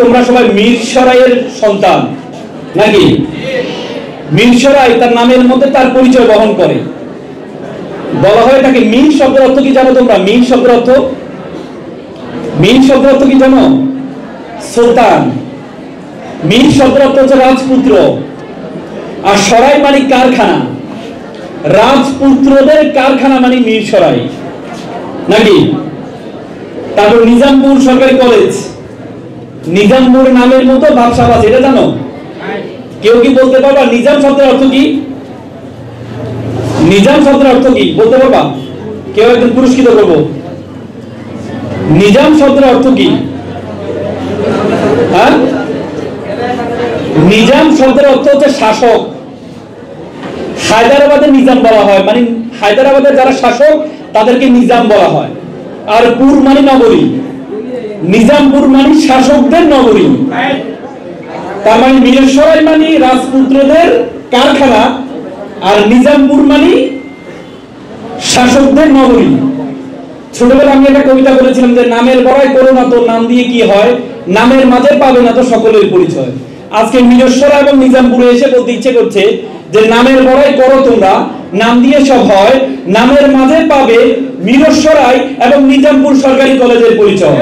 তোমরা সবাই মিরসরাইয়ের সন্তান নাকি? মিরসরাই তার নামের মধ্যে তার পরিচয় বহন করে। বলা হয় তাকে মির শব্দের অর্থ কি জানো তোমরা? মির শব্দের অর্থ, মির শব্দের অর্থ কি জানো? সুলতান। মির শব্দের অর্থ হচ্ছে রাজপুত্র, আর সরাই মানে কারখানা। রাজপুত্রদের কারখানা মানে মিরসরাই নাকি? তারপর নিজামপুর সরকারি কলেজ, নিজামপুর নামের মতো ভাবসাব আছে, এটা জানো? কেউ কি বলতে পারবা নিজাম শব্দের অর্থ কি? নিজাম শব্দের অর্থ কি বলতে পারবা? কেউ একজন পুরস্কৃত করবো। নিজাম শব্দের অর্থ কি? হ্যাঁ, নিজাম শব্দের অর্থ হচ্ছে শাসক। হায়দ্রাবাদের নিজাম বলা হয়, মানে হায়দ্রাবাদের যারা শাসক তাদেরকে নিজাম বলা হয়। আর পুর মানে নগরী, নিজামপুর মানে শাসকদের নগরী। তার মানে মিরসরাই মানে রাজপুত্রদের কারখানা, আর নিজামপুর মানে শাসকদের নগরী। ছোটবেলা আমি একটা কবিতা বলেছিলাম যে নামের বড়াই করো না তো নাম দিয়ে কি হয়, নামের মাঝে পাবে না তো সকলের পরিচয়। আজকে মিরসরাই এবং নিজামপুরে এসে বলতে ইচ্ছে করছে যে নামের বড়াই করো তোমরা, নাম দিয়ে সব হয়, নামের মাঝে পাবে মিরসরাই এবং নিজামপুর সরকারি কলেজের পরিচয়।